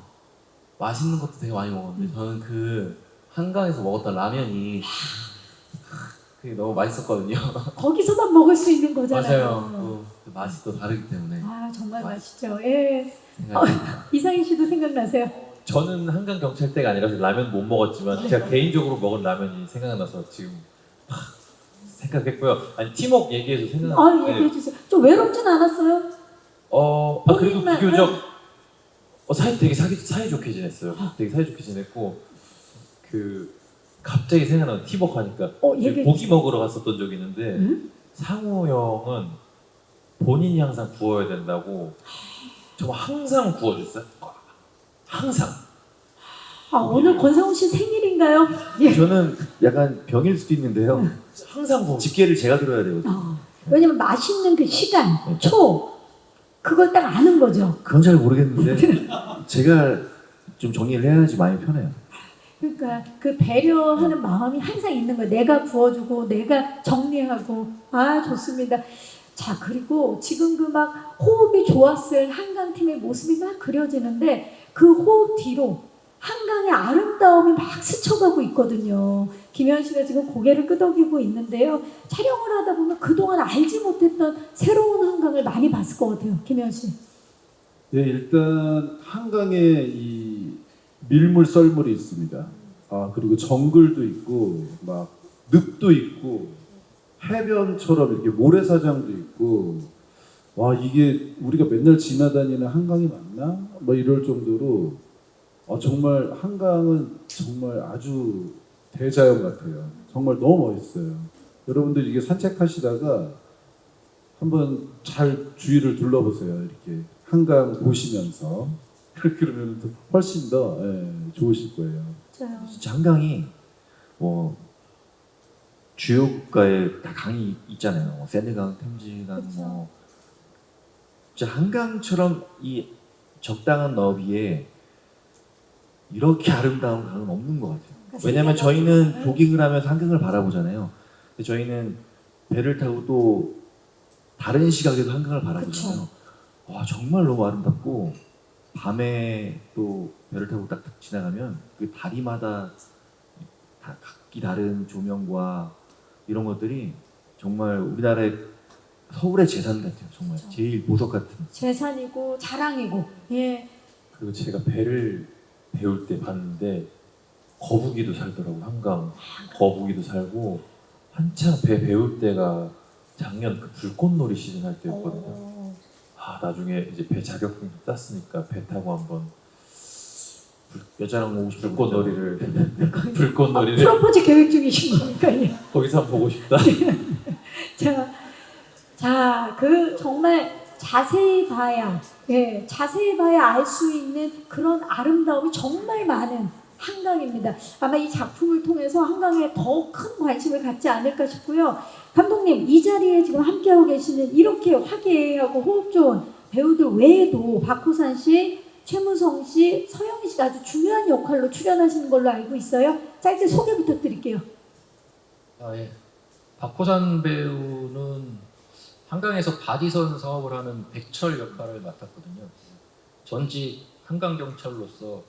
맛있는 것도 되게 많이 먹었는데 저는 그 한강에서 먹었던 라면이 그게 너무 맛있었거든요. 거기서만 먹을 수 있는 거잖아요. 맞아요. 그 맛이 또 다르기 때문에 아, 정말 맛있죠. 예. 생각이 이상희 씨도 생각나세요? 저는 한강 경찰대가 아니라서 라면 못 먹었지만 제가 개인적으로 먹은 라면이 생각나서 지금 생각했고요. 아니 팀워크 얘기해서 생각났는데 얘기해 주세요. 좀 외롭진 않았어요? 그래도 본인만, 비교적 되게 사이좋게 지냈어요. 되게 사이좋게 지냈고 그 갑자기 생각나는 팀워크 하니까 얘기해 고기 먹으러 갔었던 적이 있는데 응? 상우 형은 본인이 항상 구워야 된다고 정말 항상 구워줬어요. 항상. 오늘 권상우 씨 생일인가요? 예. 저는 약간 병일 수도 있는데요. 항상 구워. 집게를 제가 들어야 되거든요. 왜냐면 맛있는 그 시간, 네. 그걸 딱 아는 거죠. 그건 잘 모르겠는데 제가 좀 정리를 해야지 마음이 편해요. 그러니까 그 배려하는 마음이 항상 있는 거예요. 내가 구워주고 내가 정리하고. 좋습니다. 자, 그리고 지금 그 막 호흡이 좋았을 한강팀의 모습이 막 그려지는데 그 호흡 뒤로 한강의 아름다움이 막 스쳐가고 있거든요. 김현 씨가 지금 고개를 끄덕이고 있는데요. 촬영을 하다 보면 그동안 알지 못했던 새로운 한강을 많이 봤을 것 같아요. 김현 씨. 네, 일단 한강에 이 밀물 썰물이 있습니다. 그리고 정글도 있고 막 늪도 있고 해변처럼 이렇게 모래사장도 있고 이게 우리가 맨날 지나다니는 한강이 맞나? 이럴 정도로 정말 한강은 정말 아주 대자연 같아요. 정말 너무 멋있어요. 여러분들 이게 산책하시다가 한번 잘 주위를 둘러보세요. 이렇게 한강 보시면서 그러면 훨씬 더 좋으실 거예요. 맞아요. 진짜 한강이 주요 국가에 다 강이 있잖아요. 샌드강, 템즈강, 그쵸. 진짜 한강처럼 이 적당한 너비에 이렇게 아름다운 강은 없는 것 같아요. 그러니까 왜냐면 세계가 저희는 좀, 조깅을 하면서 한강을 바라보잖아요. 근데 저희는 배를 타고 또 다른 시각에서 한강을 바라보잖아요. 와 정말 너무 아름답고 밤에 또 배를 타고 딱 지나가면 그 다리마다 다 각기 다른 조명과 이런 것들이 정말 우리나라의 서울의 재산 같아요. 정말 그렇죠. 제일 보석 같은. 재산이고 자랑이고. 예. 그리고 제가 배를 배울 때 봤는데 거북이도 살더라고. 한강 거북이도 살고 한창 배 배울 때가 작년 그 불꽃놀이 시즌 할 때였거든요. 아 나중에 이제 배 자격증 땄으니까 배 타고 한번 여자랑 오고 싶은 불꽃놀이를 아, 불꽃놀이를 프로포즈 계획 중이신 거니까요. 거기서 한번 보고 싶다. 자, 그 정말 자세히 봐야, 예, 자세히 봐야 알 수 있는 그런 아름다움이 정말 많은 한강입니다. 아마 이 작품을 통해서 한강에 더 큰 관심을 갖지 않을까 싶고요. 감독님, 이 자리에 지금 함께하고 계시는 이렇게 화기애애하고 호흡 좋은 배우들 외에도 박호산 씨, 최무성 씨, 서영희 씨가 아주 중요한 역할로 출연하시는 걸로 알고 있어요. 짧게 소개 부탁드릴게요. 예. 박호산 배우는 한강에서 바디선 사업을 하는 백철 역할을 맡았거든요. 전직 한강경찰로서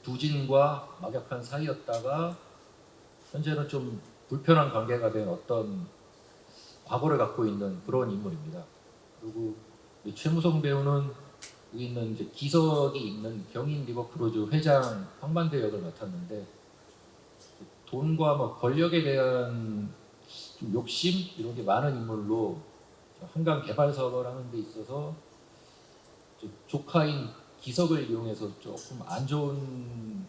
두진과 막역한 사이였다가 현재는 좀 불편한 관계가 된 어떤 과거를 갖고 있는 그런 인물입니다. 그리고 이 최무성 배우는 여기 있는 이제 기석이 있는 경인 리버크루즈 회장 황반대 역을 맡았는데 돈과 뭐 권력에 대한 좀 욕심 이런 게 많은 인물로 한강 개발 사업을 하는 데 있어서 조카인 기석을 이용해서 조금 안 좋은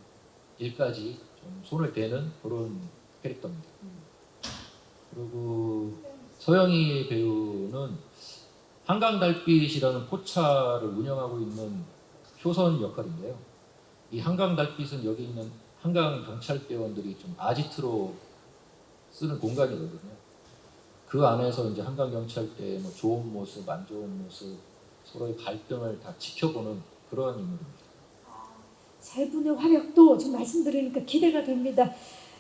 일까지 좀 손을 대는 그런 캐릭터입니다. 그리고 서영희 배우는 한강 달빛이라는 포차를 운영하고 있는 효선 역할인데요. 이 한강 달빛은 여기 있는 한강 경찰대원들이 좀 아지트로 쓰는 공간이거든요. 그 안에서 이제 한강 경찰대의 뭐 좋은 모습, 안 좋은 모습, 서로의 갈등을 다 지켜보는 그런 인물입니다. 세 분의 활약도 지금 말씀드리니까 기대가 됩니다.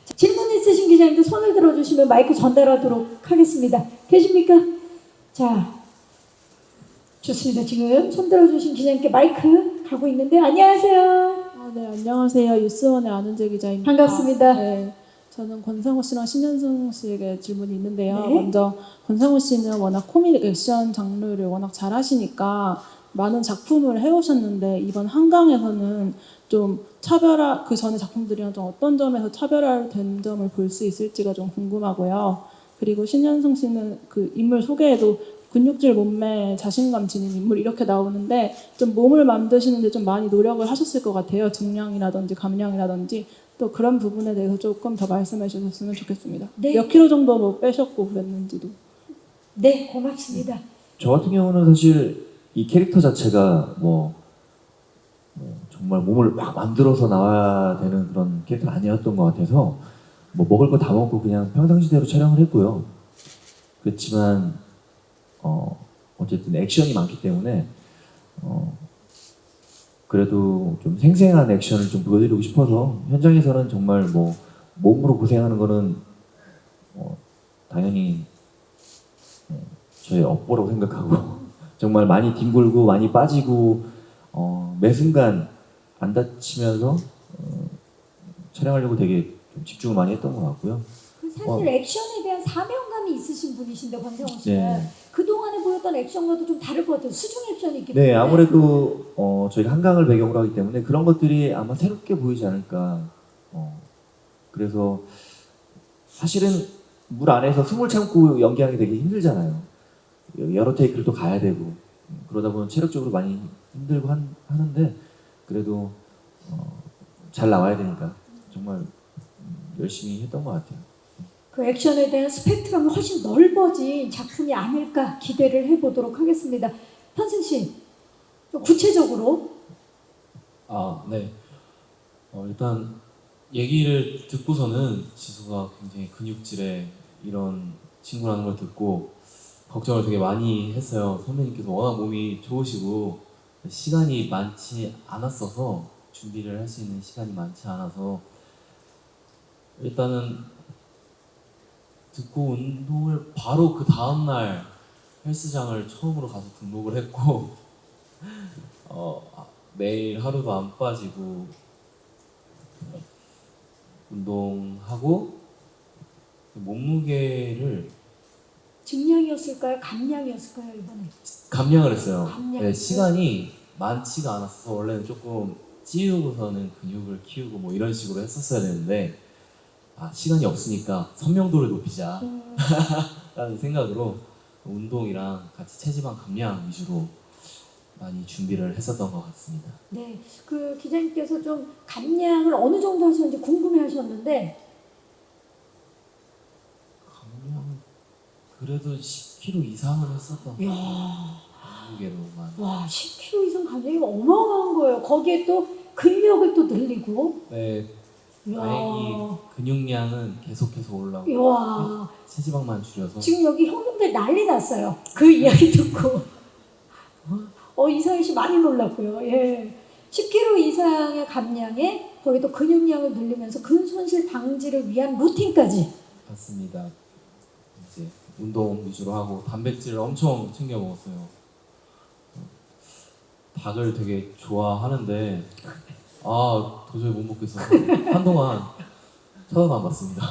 자, 질문 있으신 기자님들 손을 들어주시면 마이크 전달하도록 하겠습니다. 계십니까? 자, 좋습니다. 지금 손 들어주신 기자님께 마이크 가고 있는데 안녕하세요. 네, 안녕하세요. 뉴스원의 안은재 기자입니다. 반갑습니다. 네, 저는 권상우 씨랑 신현승 씨에게 질문이 있는데요. 네. 먼저 권상우 씨는 워낙 코미디 액션 장르를 워낙 잘하시니까 많은 작품을 해오셨는데 이번 한강에서는 좀 차별화, 그 전에 작품들이랑 좀 어떤 점에서 차별화된 점을 볼 수 있을지가 좀 궁금하고요. 그리고 신현승 씨는 그 인물 소개에도 근육질 몸매, 자신감 지닌 인물 이렇게 나오는데 좀 몸을 만드시는데 좀 많이 노력을 하셨을 것 같아요. 중량이라든지 감량이라든지 또 그런 부분에 대해서 조금 더 말씀해 주셨으면 좋겠습니다. 네. 몇 킬로 정도 뭐 빼셨고 그랬는지도. 네, 고맙습니다. 저 같은 경우는 사실 이 캐릭터 자체가 뭐 정말 몸을 막 만들어서 나와야 되는 그런 캐릭터가 아니었던 것 같아서 뭐 먹을 거 다 먹고 그냥 평상시대로 촬영을 했고요. 그렇지만 어쨌든 액션이 많기 때문에 그래도 좀 생생한 액션을 좀 보여드리고 싶어서 현장에서는 정말 뭐 몸으로 고생하는 거는 당연히 저의 업보라고 생각하고 정말 많이 뒹굴고 많이 빠지고 매 순간 안 다치면서 촬영하려고 되게 좀 집중을 많이 했던 것 같고요. 그 사실 액션에 대한 사명감이 있으신 분이신데 권상우 씨는 네. 그동안에 보였던 액션과도 좀 다를 것 같아요. 수중 액션이 있기 네, 때문에. 아무래도 저희가 한강을 배경으로 하기 때문에 그런 것들이 아마 새롭게 보이지 않을까. 그래서 사실은 물 안에서 숨을 참고 연기하는 게 되게 힘들잖아요. 여러 테이크를 또 가야 되고 그러다 보면 체력적으로 많이 힘들고 하는데 그래도 잘 나와야 되니까 정말 열심히 했던 것 같아요. 그 액션에 대한 스펙트럼이 훨씬 넓어진 작품이 아닐까 기대를 해보도록 하겠습니다. 현승 씨, 좀 구체적으로. 네. 일단 얘기를 듣고서는 지수가 굉장히 근육질의 이런 친구라는 걸 듣고 걱정을 되게 많이 했어요. 선배님께서 워낙 몸이 좋으시고 시간이 많지 않았어서 준비를 할 수 있는 시간이 많지 않아서 일단은 듣고 운동을 바로 그 다음날 헬스장을 처음으로 가서 등록을 했고 매일 하루도 안 빠지고 운동하고 몸무게를 증량이었을까요? 감량이었을까요 이번에? 감량을 했어요. 감량. 네, 시간이 많지가 않았어서 원래는 조금 찌우고서는 근육을 키우고 뭐 이런 식으로 했었어야 되는데 시간이 없으니까 선명도를 높이자 라는 생각으로 운동이랑 같이 체지방 감량 위주로 많이 준비를 했었던 것 같습니다. 네, 그 기자님께서 좀 감량을 어느 정도 하셨는지 궁금해하셨는데 감량은 그래도 10kg 이상을 했었던 것 이야. 같아요. 무게로만. 와 10kg 이상 감량이 어마어마한 거예요. 거기에 또 근력을 또 늘리고. 네, 이야. 다행히 근육량은 계속해서 올라오고 이야. 체지방만 줄여서 지금 여기 형님들 난리 났어요. 그 이야기 듣고. 이상희 씨 많이 놀랐고요. 예. 10kg 이상의 감량에 거기도 근육량을 늘리면서 근손실 방지를 위한 루틴까지. 봤습니다. 이제 운동 위주로 하고 단백질을 엄청 챙겨 먹었어요. 닭을 되게 좋아하는데 도저히 못 먹겠어서 한동안 쳐다도 안 봤습니다.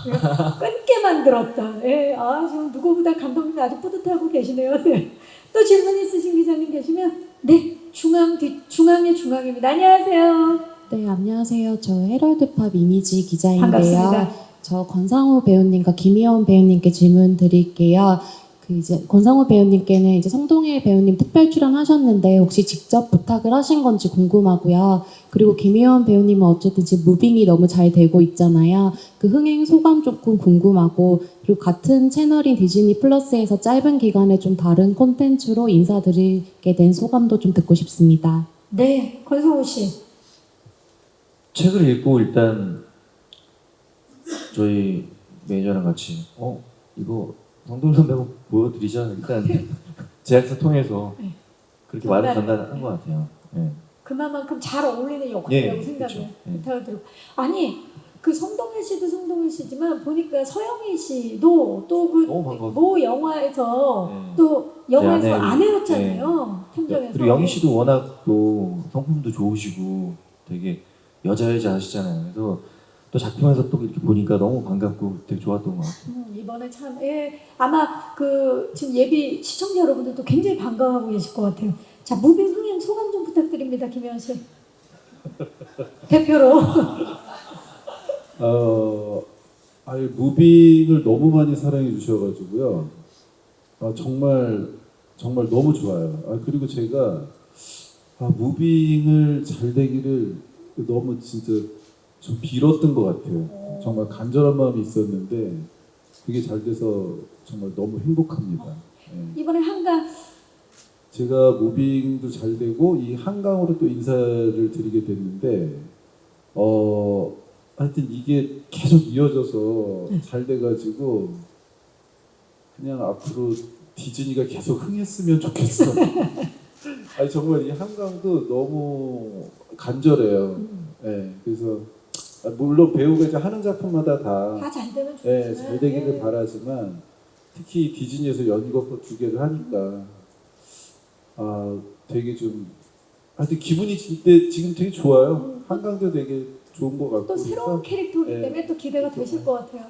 끊게 만들었다. 예. 지금 누구보다 감독님 아주 뿌듯하고 계시네요. 네. 또 질문 있으신 기자님 계시면 네, 중앙의 중앙입니다. 안녕하세요. 네, 안녕하세요. 저 헤럴드팝 이미지 기자인데요. 반갑습니다. 저 권상우 배우님과 김희원 배우님께 질문 드릴게요. 이제 권상우 배우님께는 이제 성동일 배우님 특별 출연하셨는데 혹시 직접 부탁을 하신 건지 궁금하고요. 그리고 김희원 배우님은 어쨌든 지금 무빙이 너무 잘 되고 있잖아요. 그 흥행 소감 조금 궁금하고, 그리고 같은 채널인 디즈니 플러스에서 짧은 기간에 좀 다른 콘텐츠로 인사드리게 된 소감도 좀 듣고 싶습니다. 네, 권성우 씨. 책을 읽고 일단 저희 매니저랑 같이 이거 성동일 선배 한번 보여드리자. 일단 제작사 통해서 네. 그렇게 말을 전달한 것 같아요. 네. 그만큼 잘 어울리는 역할이라고 예, 생각을 그렇죠. 예. 부탁을 드리고. 아니, 그 성동일 씨도 성동일 씨지만 보니까 서영희 씨도 또 그 너무 반가워. 모 영화에서 네. 또 영화에서 네, 아내였잖아요. 팀장에서. 그리고 영희 씨도 워낙 또 성품도 좋으시고 되게 여자 하시잖아요. 그래서 또 작품에서 또 이렇게 보니까 너무 반갑고 되게 좋았던 것 같아요. 이번에 참, 아마 그 지금 예비 시청자 여러분들도 굉장히 반가워하고 계실 것 같아요. 자, 무빙 흥행 소감 좀 부탁드립니다, 김혜원 씨. 대표로. 무빙을 너무 많이 사랑해 주셔가지고요. 정말 너무 좋아요. 그리고 제가 무빙을 잘 되기를 너무 진짜 좀 빌었던 것 같아요. 정말 간절한 마음이 있었는데 그게 잘 돼서 정말 너무 행복합니다. 예. 이번에 한강. 제가 무빙도 잘 되고 이 한강으로 또 인사를 드리게 됐는데 하여튼 이게 계속 이어져서 잘 돼가지고 그냥 앞으로 디즈니가 계속 흥했으면 좋겠어. 아니 정말 이 한강도 너무 간절해요. 네, 그래서 물론 배우가 이제 하는 작품마다 다 다 잘 되면 좋죠. 네, 잘 되기를 바라지만 특히 디즈니에서 연극 두 개를 하니까 되게 좀 하여튼 기분이 지금 되게 좋아요. 한강도 되게 좋은 것 같고 또 새로운 캐릭터이기 네. 때문에 또 기대가 되실 것 같아요.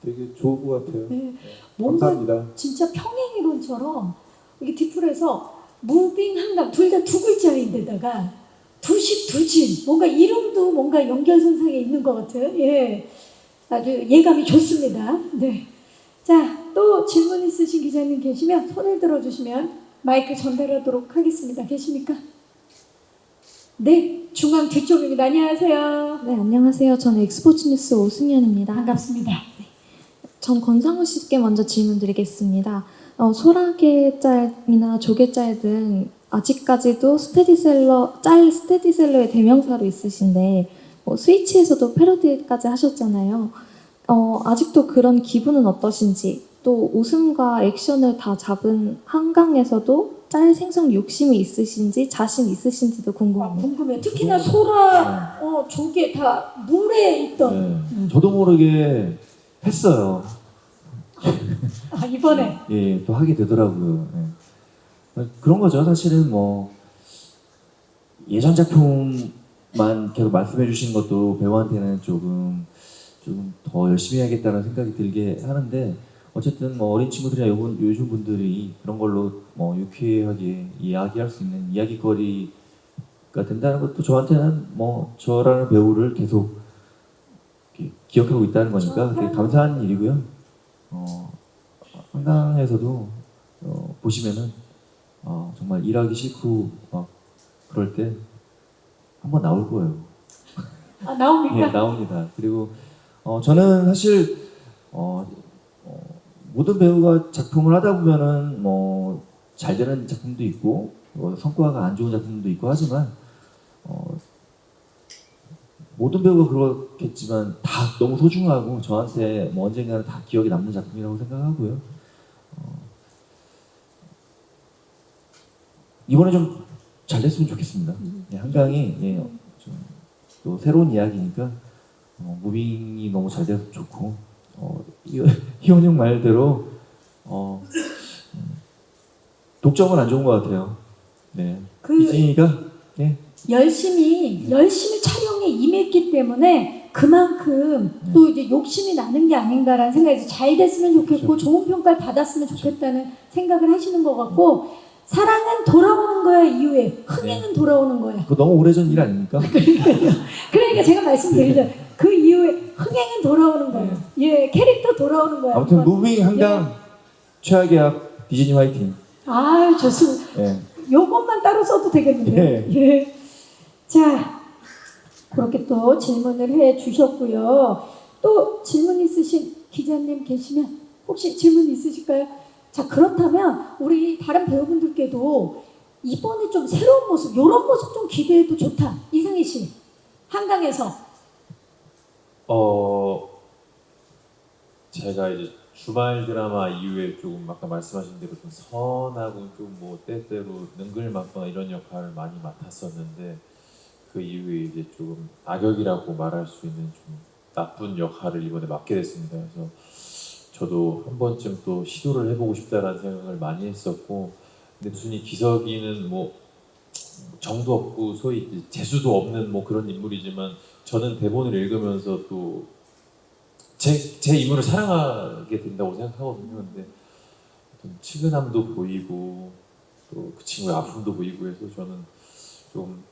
되게 좋은 것 같아요. 네. 뭔가 감사합니다. 진짜 평행이론처럼 이게 디플에서 무빙 한강 둘 다 두 글자인데다가 두식 두진 뭔가 이름도 뭔가 연결선상에 있는 것 같아요. 예, 아주 예감이 좋습니다. 네. 자, 또 질문 있으신 기자님 계시면 손을 들어주시면 마이크 전달하도록 하겠습니다. 계십니까? 네, 중앙 뒤쪽입니다. 안녕하세요. 네, 안녕하세요. 저는 엑스포츠 뉴스 오승연입니다. 반갑습니다. 전 권상우 씨께 먼저 질문 드리겠습니다. 소라게 짤이나 조개 짤 등 아직까지도 스테디셀러의 대명사로 있으신데 스위치에서도 패러디까지 하셨잖아요. 아직도 그런 기분은 어떠신지, 또 웃음과 액션을 다 잡은 한강에서도 짤 생성 욕심이 있으신지 자신 있으신지도 궁금합니다. 궁금해요. 특히나 소라, 조개 다 물에 있던. 네. 저도 모르게 했어요. 아, 이번에. 또 하게 되더라고요. 그런 거죠. 사실은 뭐 예전 작품만 계속 말씀해 주신 것도 배우한테는 조금 더 열심히 해야겠다는 생각이 들게 하는데, 어쨌든 뭐 어린 친구들이나 요즘 분들이 그런 걸로 뭐 유쾌하게 이야기할 수 있는 이야기거리가 된다는 것도 저한테는 뭐 저라는 배우를 계속 이렇게 기억하고 있다는 거니까 되게 감사한 일이고요. 한강에서도 보시면은 정말 일하기 싫고 막 그럴 때 한번 나올 거예요. 아, 나옵니까? 예, 나옵니다. 그리고 저는 사실 모든 배우가 작품을 하다 보면은 뭐 잘 되는 작품도 있고 성과가 안 좋은 작품도 있고 하지만 모든 배우가 그렇겠지만 다 너무 소중하고 저한테 뭐 언젠가는 다 기억에 남는 작품이라고 생각하고요. 이번에 좀 잘 됐으면 좋겠습니다. 한강이 좀 또 새로운 이야기니까 무빙이 너무 잘 돼서 좋고 희원형 말대로 독점은 안 좋은 것 같아요. 네. 이진이가 열심히 촬영에 임했기 때문에 그만큼 또 이제 욕심이 나는 게 아닌가라는 생각이 잘 됐으면 좋겠고 좋은 평가를 받았으면 좋겠다는 생각을 하시는 것 같고, 사랑은 돌아오는 거야 이후에 흥행은 돌아오는 거야. 그거 너무 오래전 일 아닙니까? 그러니까 제가 말씀드리죠. 그 이후에 흥행은 돌아오는 거예요. 예, 캐릭터 돌아오는 거야. 아무튼 무빙 한강 최악의 디즈니 화이팅. 아, 좋습니다. 예. 요것만 따로 써도 되겠는데요. 예. 자, 그렇게 또 질문을 해 주셨고요. 또 질문 있으신 기자님 계시면 혹시 질문 있으실까요? 자, 그렇다면 우리 다른 배우분들께도 이번에 좀 새로운 모습, 이런 모습 좀 기대해도 좋다. 이상희 씨, 한강에서. 제가 이제 주말 드라마 이후에 조금 아까 말씀하신 대로 좀 선하고 좀 뭐 때때로 능글맞거나 이런 역할을 많이 맡았었는데, 그 이후에 이제 조금 악역이라고 말할 수 있는 좀 나쁜 역할을 이번에 맡게 됐습니다. 그래서 저도 한 번쯤 또 시도를 해보고 싶다라는 생각을 많이 했었고, 근데 순이 기석이는 뭐 정도 없고 소위 이제 재수도 없는 뭐 그런 인물이지만, 저는 대본을 읽으면서 또 제 인물을 사랑하게 된다고 생각하거든요. 근데 어떤 측은함도 보이고 또 그 친구의 아픔도 보이고 해서 저는 좀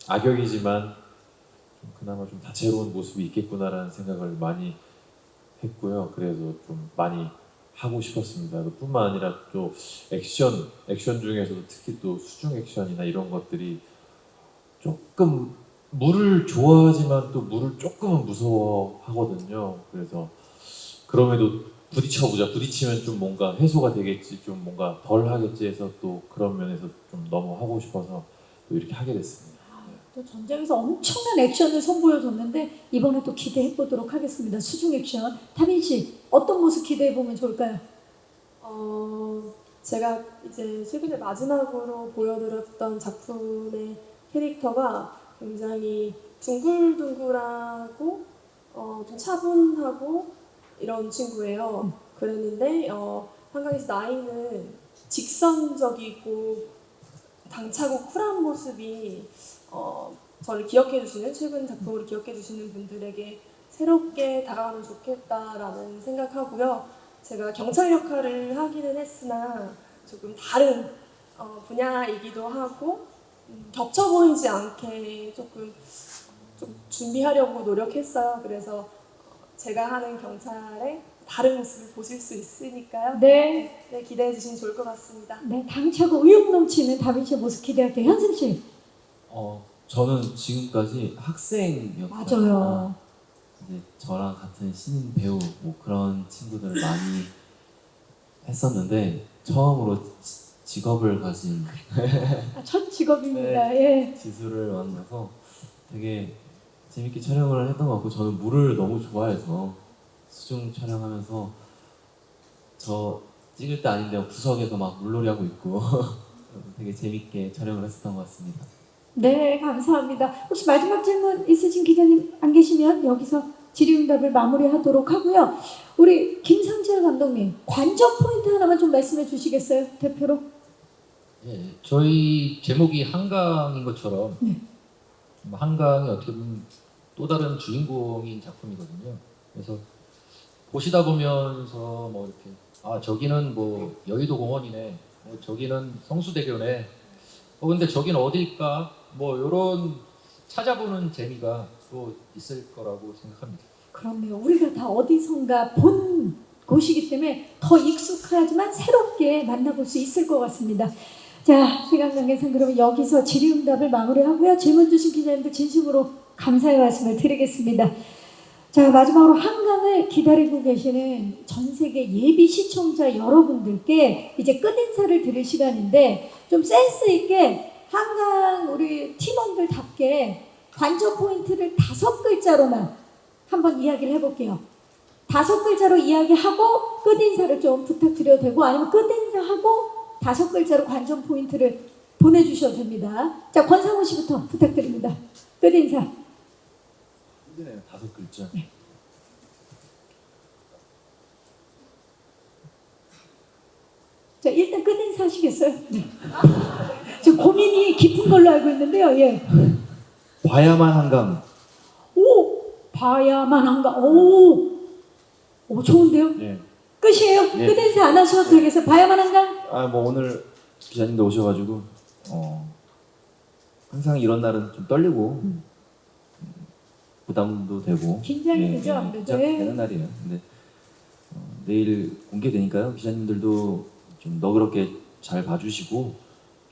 악역이지만 좀 그나마 좀 다채로운 모습이 있겠구나라는 생각을 많이 했고요. 그래서 좀 많이 하고 싶었습니다. 뿐만 아니라 또 액션 중에서도 특히 또 수중 액션이나 이런 것들이 조금 물을 좋아하지만 또 물을 조금은 무서워하거든요. 그래서 그럼에도 부딪히면 좀 뭔가 해소가 되겠지, 좀 뭔가 덜 하겠지 해서 또 그런 면에서 좀 너무 하고 싶어서 또 이렇게 하게 됐습니다. 또 전쟁에서 엄청난 액션을 선보여줬는데 이번에 또 기대해 보도록 하겠습니다. 수중 액션. 타민 씨, 어떤 모습 기대해 보면 좋을까요? 제가 이제 최근에 마지막으로 보여드렸던 작품의 캐릭터가 굉장히 둥글둥글하고 좀 차분하고 이런 친구예요. 그랬는데 한강에서 나이는 직선적이고 당차고 쿨한 모습이 저를 기억해주시는, 최근 작품으로 기억해주시는 분들에게 새롭게 다가가면 좋겠다라는 생각하고요. 제가 경찰 역할을 하기는 했으나 조금 다른 분야이기도 하고 겹쳐 보이지 않게 조금 좀 준비하려고 노력했어요. 그래서 제가 하는 경찰의 다른 모습을 보실 수 있으니까요. 네. 네, 기대해 주시면 좋을 것 같습니다. 네, 당차고 의욕 넘치는 다민 씨의 모습 기대할게요. 현승 씨. 저는 지금까지 학생 역할, 맞아요. 이제 저랑 같은 신인 배우 뭐 그런 친구들을 많이 했었는데 처음으로 직업을 가진 첫 직업입니다. 예. 지수를 만나서 되게 재밌게 촬영을 했던 것 같고, 저는 물을 너무 좋아해서 수중 촬영하면서 저 찍을 때 아닌데 구석에서 막 물놀이 하고 있고 되게 재밌게 촬영을 했었던 것 같습니다. 네, 감사합니다. 혹시 마지막 질문 있으신 기자님 안 계시면 여기서 질의응답을 마무리하도록 하고요. 우리 김상철 감독님, 관전 포인트 하나만 좀 말씀해 주시겠어요? 대표로. 예, 저희 제목이 한강인 것처럼 네. 한강이 어떻게 보면 또 다른 주인공인 작품이거든요. 그래서 보시다 보면서 뭐 이렇게 아 저기는 뭐 여의도 공원이네, 뭐 저기는 성수대교네, 근데 저긴 어딜까, 뭐 이런 찾아보는 재미가 또 있을 거라고 생각합니다. 그렇네요. 우리가 다 어디선가 본 곳이기 때문에 더 익숙하지만 새롭게 만나볼 수 있을 것 같습니다. 자, 시간 관계상 그러면 여기서 질의응답을 마무리하고요. 질문 주신 기자님들 진심으로 감사의 말씀을 드리겠습니다. 자, 마지막으로 한강을 기다리고 계시는 전 세계 예비 시청자 여러분들께 이제 끝인사를 드릴 시간인데 좀 센스 있게 한강 우리 팀원들답게 관전 포인트를 5글자로만 한번 이야기를 해볼게요. 5글자로 이야기하고 끝인사를 좀 부탁드려도 되고 아니면 끝인사하고 5글자로 관전 포인트를 보내주셔도 됩니다. 자, 권상우 씨부터 부탁드립니다. 끝인사. 힘드네요. 5글자. 네. 자, 일단 끝인사 하시겠어요? 네. 지금 고민이 깊은 걸로 알고 있는데요. 예. 봐야만 한강. 오! 봐야만 한가? 오! 오, 좋은데요? 예. 끝이에요? 예. 끝인사 안 하셔도 되겠어요? 봐야만 한가? 뭐 오늘 기자님도 오셔가지고 항상 이런 날은 좀 떨리고 부담도 되고 긴장이 되죠, 아무래도. 긴장되는 날이에요. 근데 내일 공개되니까요. 기자님들도 좀 너그럽게 잘 봐주시고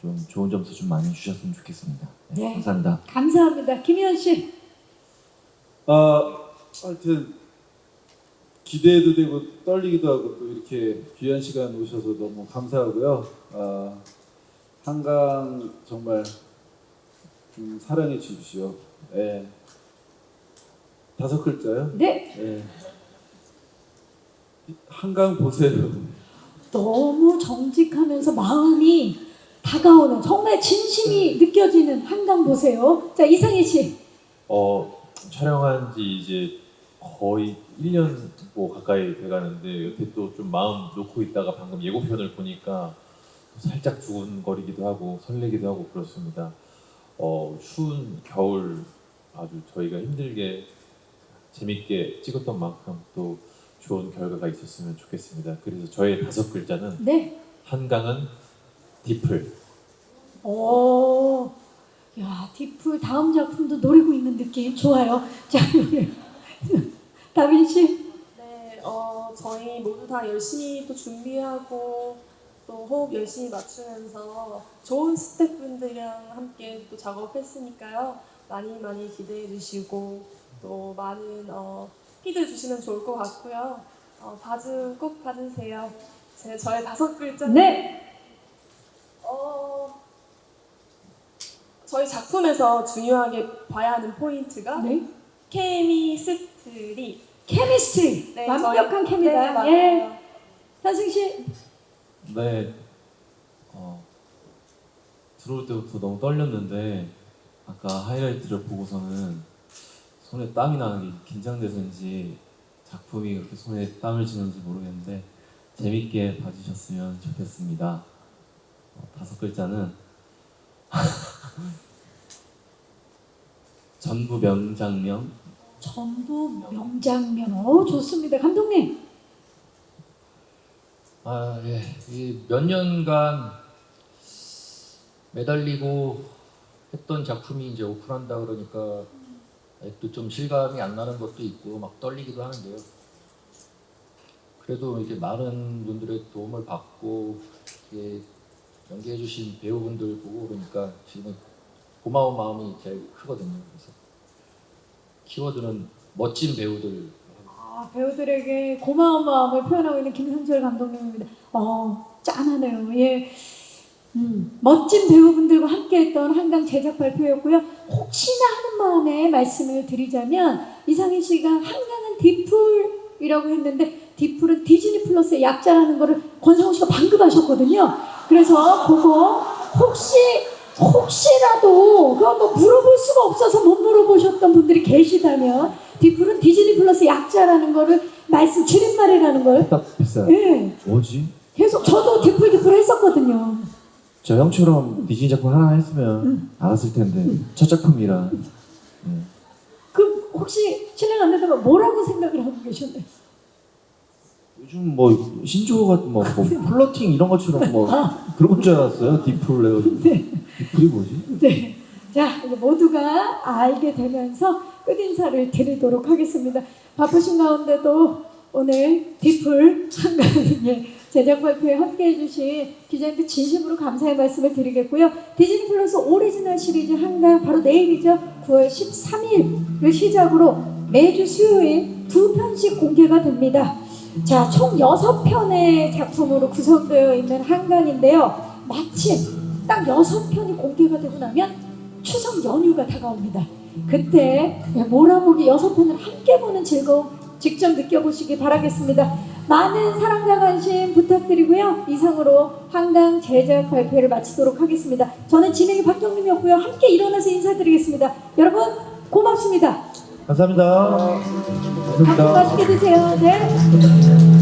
좀 좋은 점수 좀 많이 주셨으면 좋겠습니다. 네. 감사합니다. 감사합니다. 김희연 씨. 하여튼 기대도 되고 떨리기도 하고 또 이렇게 귀한 시간 오셔서 너무 감사하고요. 한강 정말 좀 사랑해 주십시오. 예. 5글자요? 네. 예. 한강 보세요. 너무 정직하면서 마음이 다가오는 정말 진심이 느껴지는 한강 보세요. 자, 이상희 씨. 촬영한 지 이제 거의 1년 뭐 가까이 돼가는데 옆에 또 좀 마음 놓고 있다가 방금 예고편을 보니까 살짝 두근거리기도 하고 설레기도 하고 그렇습니다. 추운 겨울 아주 저희가 힘들게 재밌게 찍었던 만큼 또 좋은 결과가 있었으면 좋겠습니다. 그래서 저의 5글자는 네. 한강은 디플. 오. 야, 디플 다음 작품도 노리고 있는 느낌 좋아요. 자, 우리 다빈 씨. 네, 저희 모두 다 열심히 또 준비하고 또 호흡 열심히 맞추면서 좋은 스태프분들이랑 함께 또 작업했으니까요. 많이 많이 기대해 주시고 또 많은 피드 주시면 좋을 것 같고요. 봐주 꼭 봐주세요. 저의 5글자. 네. 저희 작품에서 중요하게 봐야 하는 포인트가 네. 케미스트리. 케미스트리. 네, 완벽한 케미다. 네, 맞아요. 예. 한승 씨. 네. 들어올 때부터 너무 떨렸는데 아까 하이라이트를 보고서는 손에 땀이 나는 게 긴장돼서인지 작품이 그렇게 손에 땀을 쥐는지 모르겠는데 재밌게 봐주셨으면 좋겠습니다. 5글자는 전부 명장면. 전부 명장면. 좋습니다. 감독님. 예. 몇 년간 매달리고 했던 작품이 이제 오픈한다 그러니까 또 좀 실감이 안 나는 것도 있고 막 떨리기도 하는데요. 그래도 이렇게 많은 분들의 도움을 받고 이렇게 연기해주신 배우분들 보고 그러니까 지금은 고마운 마음이 제일 크거든요. 그래서 키워드는 멋진 배우들. 배우들에게 고마운 마음을 표현하고 있는 김상철 감독님입니다. 짠하네요. 예. 멋진 배우분들과 함께했던 한강 제작 발표였고요. 혹시나 하는 마음에 말씀을 드리자면 이상희 씨가 한강은 디플이라고 했는데 디플은 디즈니 플러스의 약자라는 거를 권상우 씨가 방금 하셨거든요. 그래서 그거 혹시라도 그거 뭐 물어볼 수가 없어서 못 물어보셨던 분들이 계시다면 디플은 디즈니 플러스 약자라는 거를 말씀 줄임말이라는 걸. 딱 비싸. 예. 뭐지? 계속 저도 디플 했었거든요. 저 형처럼 디즈니 작품 하나 했으면 알았을 텐데 첫 작품이라. 그 혹시 실례 안 된다면 뭐라고 생각을 하고 계셨나요? 요즘 뭐 신조어가 뭐 플러팅 이런 것처럼 뭐 그런 건 줄 알았어요. 디플 해가지고. 디플이 뭐지? 네. 자, 이제 모두가 알게 되면서 끝인사를 드리도록 하겠습니다. 바쁘신 가운데도 오늘 디플 한강의 제작 발표에 함께해 주신 기자님들 진심으로 감사의 말씀을 드리겠고요. 디즈니 플러스 오리지널 시리즈 한강 바로 내일이죠. 9월 13일을 시작으로 매주 수요일 2편씩 공개가 됩니다. 자, 총 6편의 작품으로 구성되어 있는 한강인데요. 마침 딱 6편이 공개가 되고 나면 추석 연휴가 다가옵니다. 그때 몰아보기 6편을 함께 보는 즐거움 직접 느껴보시기 바라겠습니다. 많은 사랑과 관심 부탁드리고요. 이상으로 한강 제작 발표를 마치도록 하겠습니다. 저는 진행의 박경림이었고요. 함께 일어나서 인사드리겠습니다. 여러분 고맙습니다. 감사합니다. 감사합니다. 맛있게 드세요. 네.